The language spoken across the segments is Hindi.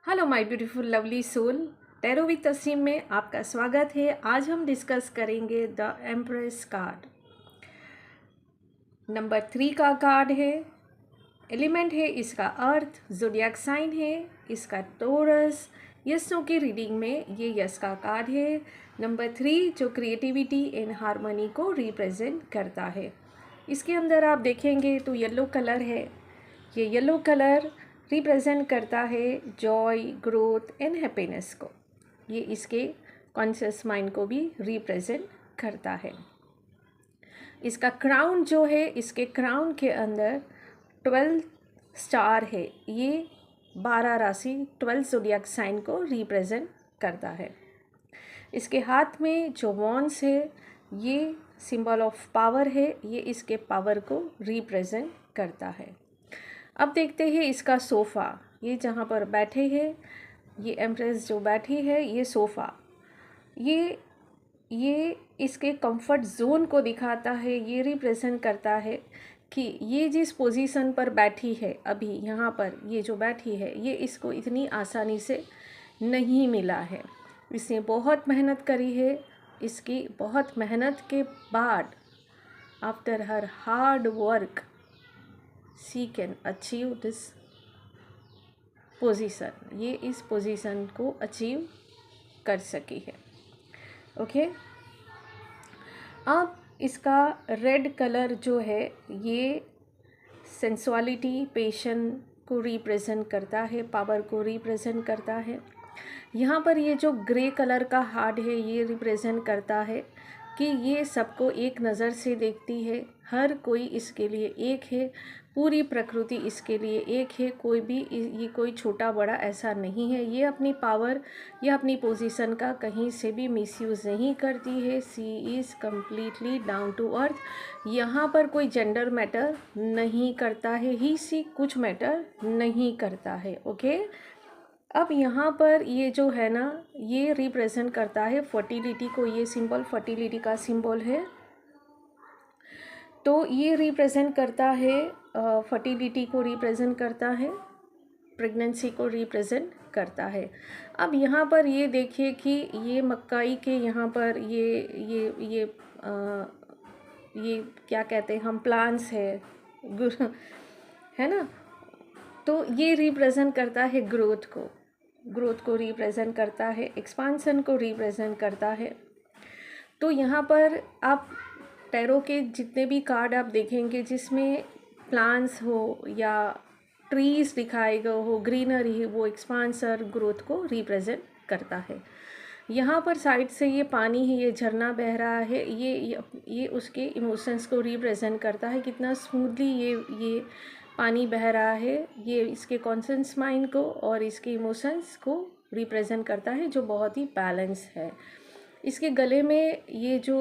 Hello my beautiful lovely soul, tarot with Tasseem में आपका स्वागत है। आज हम डिस्कस करेंगे द एम्प्रेस कार्ड। नंबर 3 का कार्ड है। एलिमेंट है इसका अर्थ, ज़ोडिएक साइन है इसका टोरस। यशों की रीडिंग में ये यश का कार्ड है। नंबर 3 जो क्रिएटिविटी एंड हारमोनी को रिप्रेजेंट करता है। इसके अंदर आप देखेंगे तो येलो कलर है। ये येलो कलर रिप्रेजेंट करता है जॉय, ग्रोथ एंड हैप्पीनेस को। ये इसके कॉन्शियस माइंड को भी रिप्रेजेंट करता है। इसका क्राउन जो है, इसके क्राउन के अंदर 12 स्टार है। ये 12 राशि 12 ज़ोडिएक साइन को रिप्रेजेंट करता है। इसके हाथ में जो वॉन्ड्स है ये सिंबल ऑफ पावर है। ये इसके पावर को रिप्रेजेंट करता है। अब देखते हैं इसका सोफ़ा। ये जहाँ पर बैठे हैं, ये एम्प्रेस जो बैठी है, ये सोफ़ा ये इसके कंफर्ट जोन को दिखाता है। ये रिप्रेजेंट करता है कि ये जिस पोजीशन पर बैठी है अभी, यहाँ पर ये जो बैठी है, ये इसको इतनी आसानी से नहीं मिला है। इसने बहुत मेहनत करी है। इसकी बहुत मेहनत के बाद after her hard work she can achieve this position। ये इस पोजीशन को अचीव कर सकी है। ओके, अब इसका रेड कलर जो है ये सेंसुअलिटी, पैशन को रिप्रेजेंट करता है, पावर को रिप्रेजेंट करता है। यहाँ पर ये जो ग्रे कलर का हार्ट है ये रिप्रेजेंट करता है कि ये सबको एक नज़र से देखती है। हर कोई इसके लिए एक है, पूरी प्रकृति इसके लिए एक है। कोई भी ये कोई छोटा बड़ा ऐसा नहीं है। ये अपनी पावर या अपनी पोजीशन का कहीं से भी मिसयूज़ नहीं करती है। She is completely down to earth. यहाँ पर कोई जेंडर मैटर नहीं करता है, ही सी कुछ मैटर नहीं करता है। ओके, अब यहाँ पर ये जो है ना, ये रिप्रेजेंट करता है फर्टिलिटी को। ये सिंबल फर्टिलिटी का सिंबल है, तो ये रिप्रेजेंट करता है फर्टिलिटी को रिप्रेजेंट करता है, प्रेगनेंसी को रिप्रेजेंट करता है। अब यहाँ पर ये देखिए कि ये मक्काई के यहाँ पर ये क्या कहते हैं हम, प्लांट्स है ना। तो ये रिप्रेजेंट करता है ग्रोथ को रिप्रेजेंट करता है, एक्सपांसन को रिप्रेजेंट करता है। तो यहाँ पर आप टैरो के जितने भी कार्ड आप देखेंगे जिसमें प्लांट्स हो या ट्रीज दिखाए गए हो, ग्रीनरी, वो एक्सपांसर, ग्रोथ को रिप्रेजेंट करता है। यहाँ पर साइड से ये पानी है, ये झरना बह रहा है, ये उसके इमोशंस को रिप्रेजेंट करता है। कितना स्मूथली ये पानी बह रहा है, ये इसके कॉन्शियस माइंड को और इसके इमोशंस को रिप्रेजेंट करता है, जो बहुत ही बैलेंस है। इसके गले में ये जो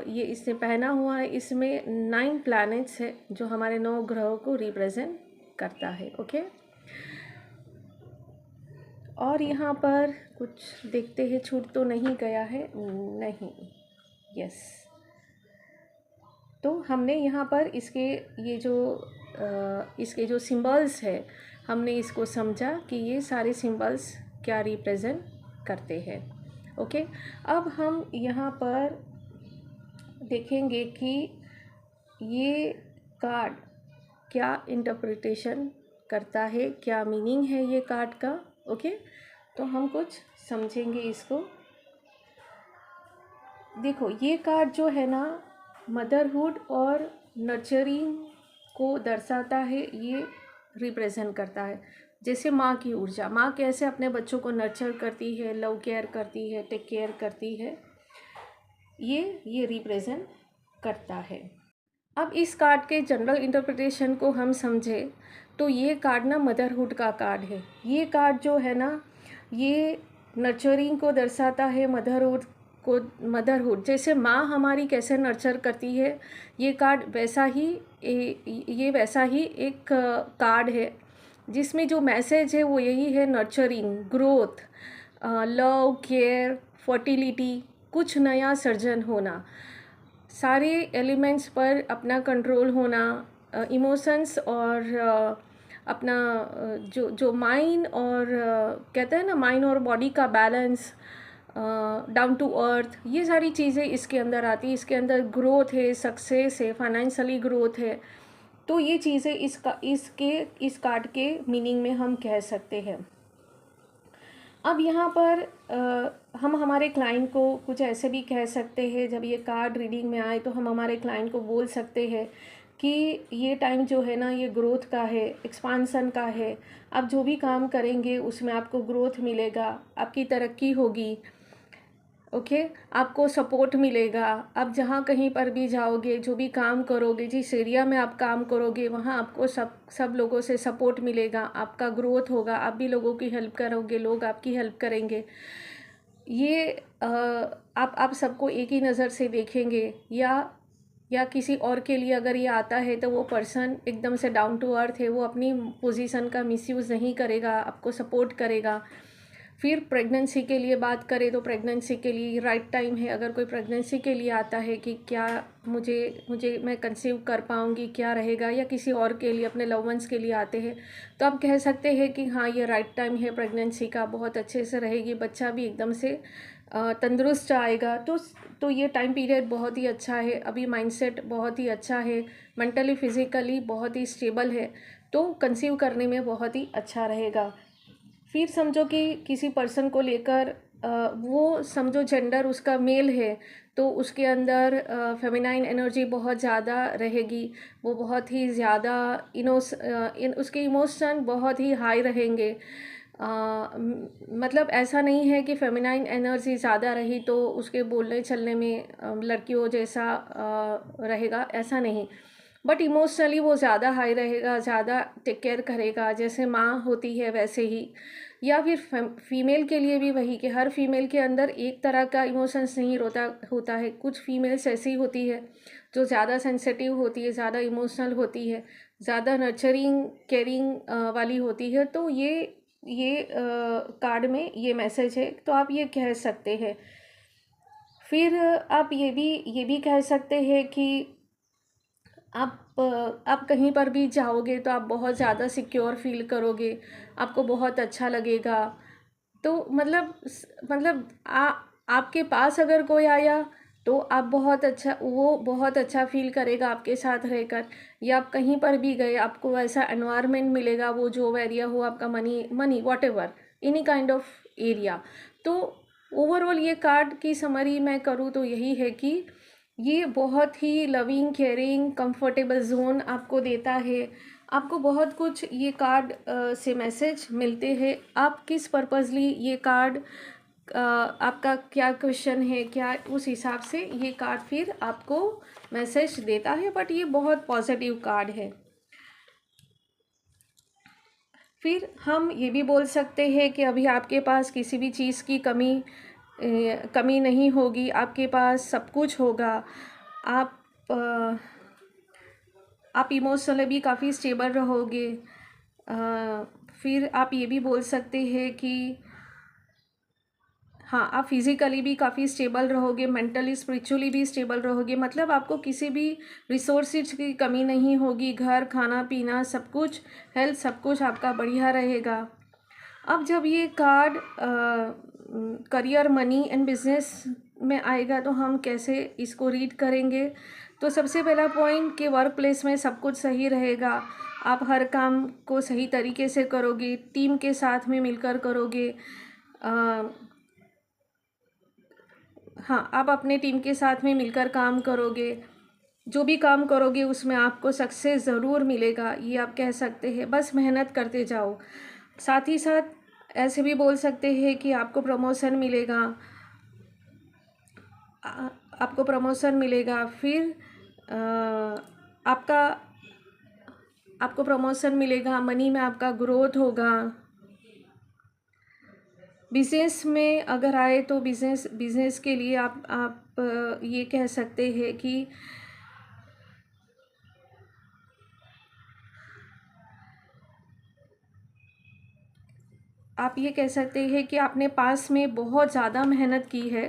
ये इसने पहना हुआ है, इसमें 9 प्लैनेट्स है जो हमारे 9 ग्रहों को रिप्रेजेंट करता है। ओके, और यहाँ पर कुछ देखते हैं, छूट तो नहीं गया है? नहीं, यस। तो हमने यहाँ पर इसके जो सिंबल्स है, हमने इसको समझा कि ये सारे सिंबल्स क्या रिप्रेजेंट करते हैं। ओके, अब हम यहाँ पर देखेंगे कि ये कार्ड क्या इंटरप्रिटेशन करता है, क्या मीनिंग है ये कार्ड का। ओके, तो हम कुछ समझेंगे इसको। देखो, ये कार्ड जो है ना, मदरहुड और नर्चरिंग को दर्शाता है। ये रिप्रेजेंट करता है जैसे माँ की ऊर्जा, माँ कैसे अपने बच्चों को नर्चर करती है, लव केयर करती है, टेक केयर करती है, ये रिप्रेजेंट करता है। अब इस कार्ड के जनरल इंटरप्रिटेशन को हम समझे तो ये कार्ड ना मदरहुड का कार्ड है। ये कार्ड जो है ना, ये नर्चरिंग को दर्शाता है, मदरहुड जैसे माँ हमारी कैसे नर्चर करती है, ये कार्ड वैसा ही ये वैसा ही एक कार्ड है जिसमें जो मैसेज है वो यही है, nurturing, growth, love, care, fertility, कुछ नया सर्जन होना, सारे एलिमेंट्स पर अपना कंट्रोल होना, इमोशंस और अपना जो माइंड और कहते हैं ना माइंड और बॉडी का बैलेंस, डाउन टू अर्थ, ये सारी चीज़ें इसके अंदर आती है। इसके अंदर ग्रोथ है, सक्सेस है, फाइनेंशियली ग्रोथ है। तो ये चीज़ें इस कार्ड के मीनिंग में हम कह सकते हैं। अब यहाँ पर हम हमारे क्लाइंट को कुछ ऐसे भी कह सकते हैं, जब ये कार्ड रीडिंग में आए तो हम हमारे क्लाइंट को बोल सकते हैं कि ये टाइम जो है ना, ये ग्रोथ का है, एक्सपांसन का है। आप जो भी काम करेंगे उसमें आपको ग्रोथ मिलेगा, आपकी तरक्की होगी, ओके आपको सपोर्ट मिलेगा। आप जहाँ कहीं पर भी जाओगे, जो भी काम करोगे, जिस एरिया में आप काम करोगे, वहाँ आपको सब लोगों से सपोर्ट मिलेगा, आपका ग्रोथ होगा, आप भी लोगों की हेल्प करोगे, लोग आपकी हेल्प करेंगे। ये आप सबको एक ही नज़र से देखेंगे, या किसी और के लिए अगर ये आता है तो वो पर्सन एकदम से डाउन टू अर्थ है, वो अपनी पोजीशन का मिसयूज़ नहीं करेगा, आपको सपोर्ट करेगा। फिर प्रेगनेंसी के लिए बात करें तो प्रेगनेंसी के लिए राइट टाइम है। अगर कोई प्रेगनेंसी के लिए आता है कि क्या मुझे मैं कंसीव कर पाऊँगी, क्या रहेगा, या किसी और के लिए, अपने लव वंस के लिए आते हैं, तो आप कह सकते हैं कि हाँ ये राइट टाइम है प्रेगनेंसी का, बहुत अच्छे से रहेगी, बच्चा भी एकदम से तंदुरुस्त आएगा। तो ये टाइम पीरियड बहुत ही अच्छा है। अभी माइंडसेट बहुत ही अच्छा है, मेंटली फिज़िकली बहुत ही स्टेबल है, तो कंसीव करने में बहुत ही अच्छा रहेगा। फिर समझो कि किसी पर्सन को लेकर वो समझो जेंडर उसका मेल है, तो उसके अंदर फेमिनाइन एनर्जी बहुत ज़्यादा रहेगी, वो बहुत ही ज़्यादा उसके इमोशन बहुत ही हाई रहेंगे। मतलब ऐसा नहीं है कि फेमिनाइन एनर्जी ज़्यादा रही तो उसके बोलने चलने में लड़कियों जैसा रहेगा, ऐसा नहीं। बट इमोशनली वो ज़्यादा हाई रहेगा, ज़्यादा टेक केयर करेगा, जैसे माँ होती है वैसे ही। या फिर फीमेल के लिए भी वही, कि हर फीमेल के अंदर एक तरह का इमोशंस नहीं होता है। कुछ फीमेल्स ऐसी होती है जो ज़्यादा सेंसिटिव होती है, ज़्यादा इमोशनल होती है, ज़्यादा नर्चरिंग केयरिंग वाली होती है। तो ये कार्ड में ये मैसेज है, तो आप ये कह सकते हैं। फिर आप ये भी कह सकते हैं कि आप कहीं पर भी जाओगे तो आप बहुत ज़्यादा सिक्योर फील करोगे, आपको बहुत अच्छा लगेगा। तो मतलब आपके पास अगर कोई आया तो आप वो बहुत अच्छा फील करेगा आपके साथ रहकर। या आप कहीं पर भी गए, आपको ऐसा एनवायरनमेंट मिलेगा, वो जो एरिया हो आपका, money whatever, any kind of area. तो ओवरऑल ये कार्ड की समरी मैं करूँ तो यही है कि ये बहुत ही लविंग केयरिंग कंफर्टेबल जोन आपको देता है। आपको बहुत कुछ ये कार्ड से मैसेज मिलते हैं। आप किस पर्पसली ये कार्ड, आपका क्या क्वेश्चन है, क्या उस हिसाब से ये कार्ड फिर आपको मैसेज देता है। बट ये बहुत पॉजिटिव कार्ड है। फिर हम ये भी बोल सकते हैं कि अभी आपके पास किसी भी चीज़ की कमी नहीं होगी, आपके पास सब कुछ होगा। आप आप इमोशनली भी काफ़ी स्टेबल रहोगे। फिर आप ये भी बोल सकते हैं कि हाँ, आप फिज़िकली भी काफ़ी स्टेबल रहोगे, मेंटली स्पिरिचुअली भी स्टेबल रहोगे। मतलब आपको किसी भी रिसोर्सेज की कमी नहीं होगी, घर, खाना पीना सब कुछ, हेल्थ सब कुछ आपका बढ़िया रहेगा। अब जब ये card career, money and business में आएगा तो हम कैसे इसको रीड करेंगे। तो सबसे पहला पॉइंट कि वर्क प्लेस में सब कुछ सही रहेगा, आप हर काम को सही तरीके से करोगे, टीम के साथ में मिलकर करोगे। हाँ, आप अपने टीम के साथ में मिलकर काम करोगे, जो भी काम करोगे उसमें आपको सक्सेस ज़रूर मिलेगा, ये आप कह सकते हैं। बस मेहनत करते जाओ। साथ ही साथ ऐसे भी बोल सकते हैं कि आपको प्रमोशन मिलेगा, आपको प्रमोशन मिलेगा। फिर आपको प्रमोशन मिलेगा, मनी में आपका ग्रोथ होगा। बिजनेस में अगर आए तो बिजनेस के लिए आप ये कह सकते हैं कि आप ये कह सकते हैं कि आपने पास में बहुत ज़्यादा मेहनत की है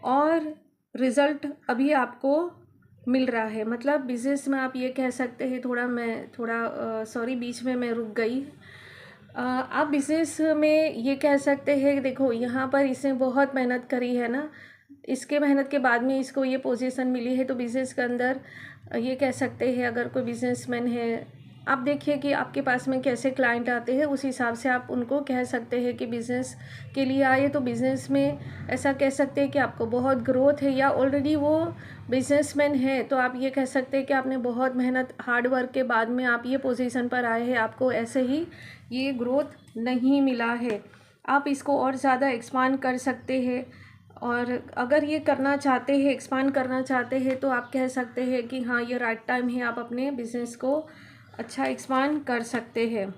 और रिज़ल्ट अभी आपको मिल रहा है। मतलब बिज़नेस में आप ये कह सकते हैं, सॉरी बीच में मैं रुक गई। आप बिज़नेस में ये कह सकते हैं, देखो यहाँ पर इसने बहुत मेहनत करी है ना, इसके मेहनत के बाद में इसको ये पोजीशन मिली है। तो बिज़नेस के अंदर ये कह सकते हैं, अगर कोई बिजनेसमैन है, आप देखिए कि आपके पास में कैसे क्लाइंट आते हैं, उस हिसाब से आप उनको कह सकते हैं कि बिज़नेस के लिए आए। तो बिज़नेस में ऐसा कह सकते हैं कि आपको बहुत ग्रोथ है, या ऑलरेडी वो बिजनेसमैन है तो आप ये कह सकते हैं कि आपने बहुत मेहनत हार्ड वर्क के बाद में आप ये पोजीशन पर आए हैं, आपको ऐसे ही ये ग्रोथ नहीं मिला है। आप इसको और ज़्यादा एक्सपांड कर सकते हैं, और अगर ये करना चाहते हैं, एक्सपांड करना चाहते हैं, तो आप कह सकते हैं कि हाँ ये राइट टाइम है, आप अपने बिज़नेस को अच्छा एक्सपांड कर सकते हैं।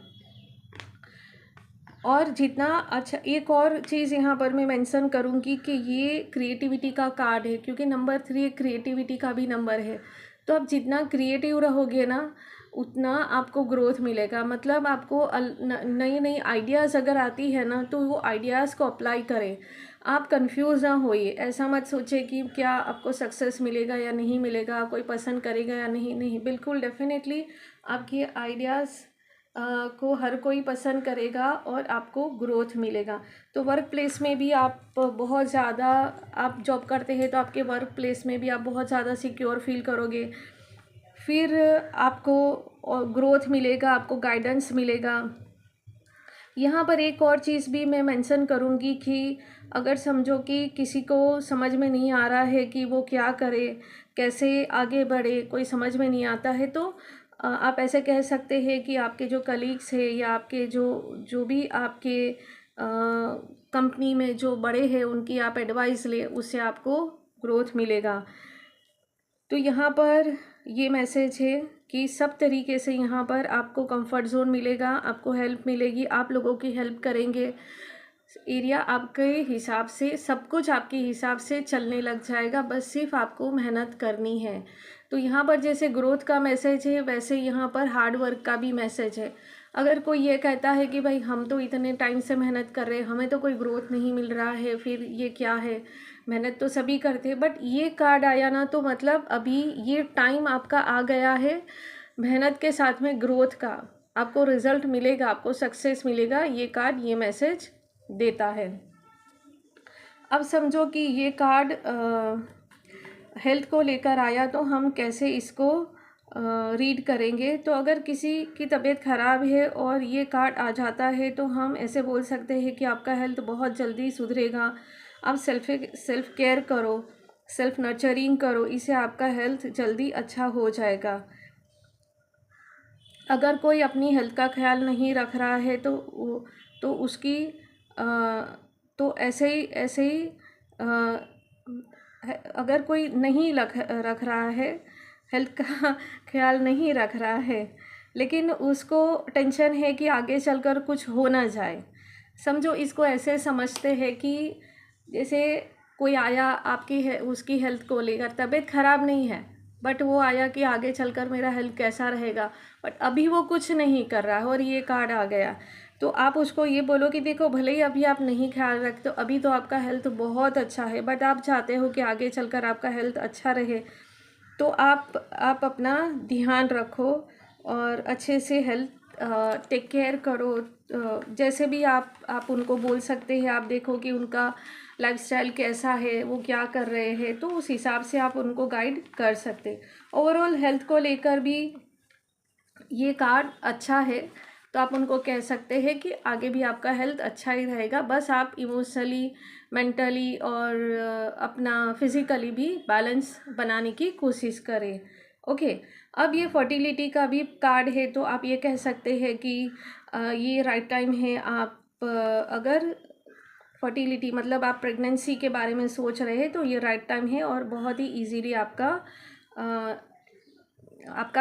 और जितना अच्छा, एक और चीज़ यहाँ पर मैं मेंशन करूँगी कि ये क्रिएटिविटी का कार्ड है, क्योंकि नंबर 3 क्रिएटिविटी का भी नंबर है। तो आप जितना क्रिएटिव रहोगे ना, उतना आपको ग्रोथ मिलेगा। मतलब आपको नई नई आइडियाज़ अगर आती है ना, तो वो आइडियाज़ को अप्लाई करें। आप कंफ्यूज ना होइए, ऐसा मत सोचिए कि क्या आपको सक्सेस मिलेगा या नहीं मिलेगा, कोई पसंद करेगा या नहीं। नहीं, बिल्कुल डेफिनेटली आपके आइडियाज़ को हर कोई पसंद करेगा और आपको ग्रोथ मिलेगा। तो वर्क प्लेस में भी आप बहुत ज़्यादा, आप जॉब करते हैं तो आपके वर्क प्लेस में भी आप बहुत ज़्यादा सिक्योर फील करोगे। फिर आपको ग्रोथ मिलेगा, आपको गाइडेंस मिलेगा। यहाँ पर एक और चीज़ भी मैं मेंशन करूँगी कि अगर समझो कि किसी को समझ में नहीं आ रहा है कि वो क्या करे, कैसे आगे बढ़े, कोई समझ में नहीं आता है, तो आप ऐसे कह सकते हैं कि आपके जो कलीग्स हैं या आपके जो जो भी आपके कंपनी में जो बड़े हैं उनकी आप एडवाइस लें, उससे आपको ग्रोथ मिलेगा। तो यहाँ पर ये मैसेज है कि सब तरीके से यहाँ पर आपको कंफर्ट जोन मिलेगा, आपको हेल्प मिलेगी, आप लोगों की हेल्प करेंगे। एरिया आपके हिसाब से, सब कुछ आपके हिसाब से चलने लग जाएगा, बस सिर्फ आपको मेहनत करनी है। तो यहाँ पर जैसे ग्रोथ का मैसेज है, वैसे यहाँ पर हार्ड वर्क का भी मैसेज है। अगर कोई ये कहता है कि भाई हम तो इतने टाइम से मेहनत कर रहे हैं, हमें तो कोई ग्रोथ नहीं मिल रहा है, फिर ये क्या है, मेहनत तो सभी करते हैं। बट ये कार्ड आया ना, तो मतलब अभी ये टाइम आपका आ गया है मेहनत के साथ में ग्रोथ का, आपको रिजल्ट मिलेगा, आपको सक्सेस मिलेगा। ये कार्ड ये मैसेज देता है। अब समझो कि ये कार्ड हेल्थ को लेकर आया, तो हम कैसे इसको रीड करेंगे। तो अगर किसी की तबीयत ख़राब है और ये कार्ड आ जाता है, तो हम ऐसे बोल सकते हैं कि आपका हेल्थ बहुत जल्दी सुधरेगा। आप सेल्फ केयर करो, सेल्फ नर्चरिंग करो, इससे आपका हेल्थ जल्दी अच्छा हो जाएगा। अगर कोई अपनी हेल्थ का ख्याल नहीं रख रहा है, तो उसकी तो ऐसे ही अगर कोई नहीं रख रहा है, हेल्थ का ख्याल नहीं रख रहा है, लेकिन उसको टेंशन है कि आगे चलकर कुछ हो ना जाए। समझो, इसको ऐसे समझते हैं कि जैसे कोई आया आपकी है, उसकी हेल्थ को लेकर तबीयत ख़राब नहीं है, बट वो आया कि आगे चलकर मेरा हेल्थ कैसा रहेगा, बट अभी वो कुछ नहीं कर रहा है और ये कार्ड आ गया। तो आप उसको ये बोलो कि देखो, भले ही अभी आप नहीं ख्याल रखते, तो अभी तो आपका हेल्थ बहुत अच्छा है, बट आप चाहते हो कि आगे चलकर आपका हेल्थ अच्छा रहे। तो आप अपना ध्यान रखो और अच्छे से हेल्थ टेक केयर करो। जैसे भी आप उनको बोल सकते हैं, आप देखो कि उनका लाइफस्टाइल कैसा है, वो क्या कर रहे हैं, तो उस हिसाब से आप उनको गाइड कर सकते। ओवरऑल हेल्थ को लेकर भी ये कार्ड अच्छा है, तो आप उनको कह सकते हैं कि आगे भी आपका हेल्थ अच्छा ही रहेगा, बस आप इमोशनली, मेंटली और अपना फिज़िकली भी बैलेंस बनाने की कोशिश करें। ओके। अब ये फर्टिलिटी का भी कार्ड है, तो आप ये कह सकते हैं कि ये राइट टाइम है। आप अगर फर्टिलिटी मतलब आप प्रेगनेंसी के बारे में सोच रहे हैं, तो ये राइट टाइम है और बहुत ही इजीली आपका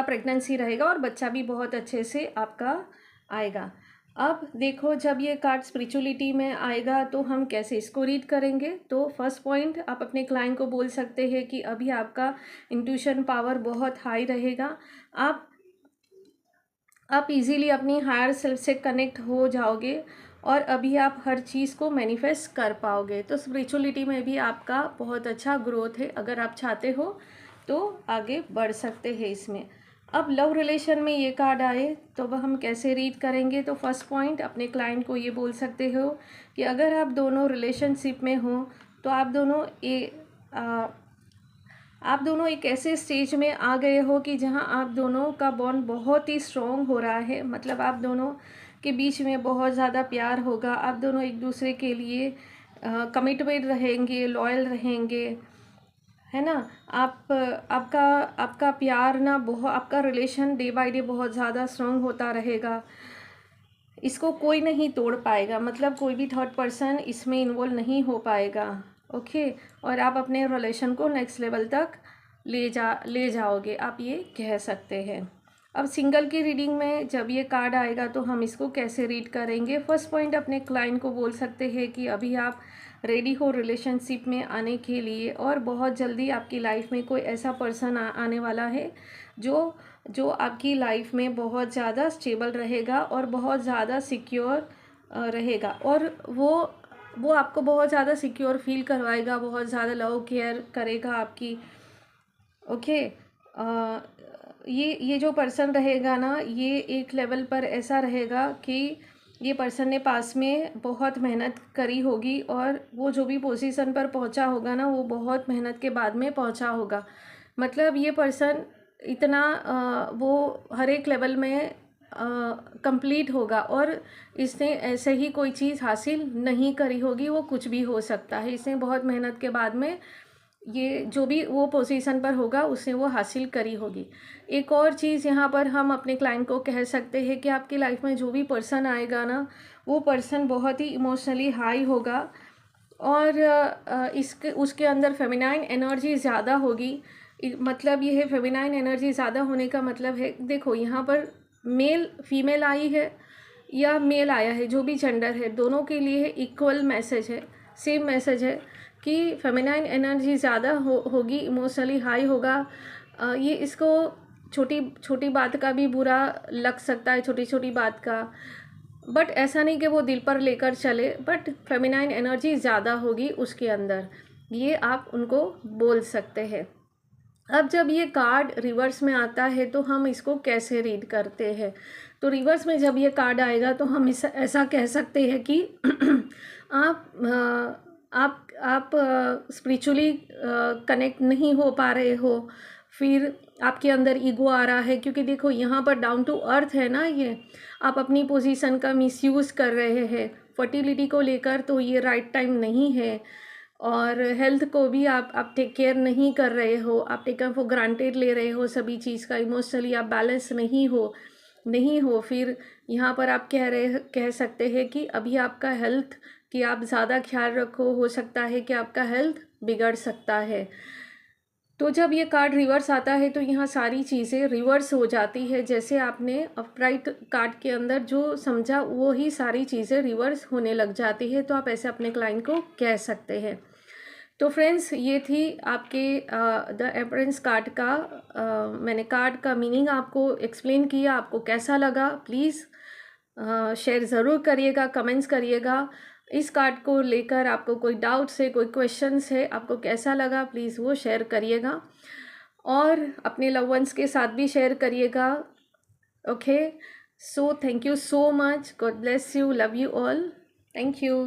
प्रेगनेंसी रहेगा और बच्चा भी बहुत अच्छे से आपका आएगा। अब देखो, जब ये कार्ड स्पिरिचुअलिटी में आएगा, तो हम कैसे इसको रीड करेंगे। तो फर्स्ट पॉइंट, आप अपने क्लाइंट को बोल सकते हैं कि अभी आपका इंट्यूशन पावर बहुत हाई रहेगा, आप इजीली अपनी हायर सेल्फ से कनेक्ट हो जाओगे और अभी आप हर चीज़ को मैनिफेस्ट कर पाओगे। तो स्पिरिचुअलिटी में भी आपका बहुत अच्छा ग्रोथ है। अगर आप चाहते हो तो आगे बढ़ सकते हैं इसमें। अब लव रिलेशन में ये कार्ड आए तो वह हम कैसे रीड करेंगे? तो फर्स्ट पॉइंट, अपने क्लाइंट को ये बोल सकते हो कि अगर आप दोनों रिलेशनशिप में हो तो आप दोनों एक ऐसे स्टेज में आ गए हो कि जहां आप दोनों का बॉन्ड बहुत ही स्ट्रॉन्ग हो रहा है। मतलब आप दोनों के बीच में बहुत ज़्यादा प्यार होगा, आप दोनों एक दूसरे के लिए कमिटमेंट रहेंगे, लॉयल रहेंगे, है ना। आपका आपका प्यार ना बहुत, आपका रिलेशन डे बाय डे बहुत ज़्यादा स्ट्रॉन्ग होता रहेगा। इसको कोई नहीं तोड़ पाएगा, मतलब कोई भी थर्ड पर्सन इसमें इन्वॉल्व नहीं हो पाएगा। ओके, और आप अपने रिलेशन को नेक्स्ट लेवल तक ले जाओगे, आप ये कह सकते हैं। अब सिंगल की रीडिंग में जब ये कार्ड आएगा तो हम इसको कैसे रीड करेंगे? फर्स्ट पॉइंट, अपने क्लाइंट को बोल सकते हैं कि अभी आप रेडी हो रिलेशनशिप में आने के लिए, और बहुत जल्दी आपकी लाइफ में कोई ऐसा पर्सन आने वाला है जो आपकी लाइफ में बहुत ज़्यादा स्टेबल रहेगा और बहुत ज़्यादा सिक्योर रहेगा, और वो आपको बहुत ज़्यादा सिक्योर फील करवाएगा, बहुत ज़्यादा लव केयर करेगा आपकी। ओके, ये जो पर्सन रहेगा ना, ये एक लेवल पर ऐसा रहेगा कि ये पर्सन ने पास में बहुत मेहनत करी होगी, और वो जो भी पोजीशन पर पहुंचा होगा ना, वो बहुत मेहनत के बाद में पहुंचा होगा। मतलब ये पर्सन इतना वो हर एक लेवल में कंप्लीट होगा, और इसने ऐसे ही कोई चीज़ हासिल नहीं करी होगी, वो कुछ भी हो सकता है। इसने बहुत मेहनत के बाद में ये जो भी वो पोजीशन पर होगा उसने वो हासिल करी होगी। एक और चीज़ यहाँ पर हम अपने क्लाइंट को कह सकते हैं कि आपकी लाइफ में जो भी पर्सन आएगा ना, वो पर्सन बहुत ही इमोशनली हाई होगा, और इसके उसके अंदर फेमिनाइन एनर्जी ज़्यादा होगी। मतलब ये है, फेमिनाइन एनर्जी ज़्यादा होने का मतलब है, देखो यहाँ पर मेल फीमेल आई है या मेल आया है, जो भी जेंडर है, दोनों के लिए इक्वल मैसेज है, सेम मैसेज है कि फेमिनाइन एनर्जी ज़्यादा होगी, इमोशनली हाई होगा। ये इसको छोटी छोटी बात का भी बुरा लग सकता है, छोटी छोटी बात का, बट ऐसा नहीं कि वो दिल पर लेकर चले, बट फेमिनाइन एनर्जी ज़्यादा होगी उसके अंदर, ये आप उनको बोल सकते हैं। अब जब ये कार्ड रिवर्स में आता है तो हम इसको कैसे रीड करते हैं? तो रिवर्स में जब ये कार्ड आएगा तो हम ऐसा कह सकते हैं कि आप स्पिरिचुअली कनेक्ट नहीं हो पा रहे हो, फिर आपके अंदर ईगो आ रहा है, क्योंकि देखो यहाँ पर डाउन टू अर्थ है ना, ये आप अपनी पोजीशन का मिसयूज़ कर रहे हैं फर्टिलिटी को लेकर, तो ये राइट टाइम नहीं है। और हेल्थ को भी आप टेक केयर नहीं कर रहे हो, आप टेकन फॉर ग्रांटेड ले रहे हो सभी चीज़ का, इमोशनली आप बैलेंस नहीं हो। फिर यहाँ पर आप कह सकते हैं कि अभी आपका हेल्थ कि आप ज़्यादा ख्याल रखो, हो सकता है कि आपका हेल्थ बिगड़ सकता है। तो जब ये कार्ड रिवर्स आता है तो यहाँ सारी चीज़ें रिवर्स हो जाती है, जैसे आपने अपराइट कार्ड के अंदर जो समझा वो ही सारी चीज़ें रिवर्स होने लग जाती है। तो आप ऐसे अपने क्लाइंट को कह सकते हैं। तो फ्रेंड्स, ये थी आपके द एम्परेंस कार्ड का मैंने कार्ड का मीनिंग आपको एक्सप्लेन किया। आपको कैसा लगा प्लीज़ शेयर ज़रूर करिएगा, कमेंट्स करिएगा। इस कार्ड को लेकर आपको कोई डाउट्स है, कोई क्वेश्चंस है, आपको कैसा लगा प्लीज़ वो शेयर करिएगा, और अपने लव वंस के साथ भी शेयर करिएगा। Okay, so thank you so much, God bless you, love you all, thank you.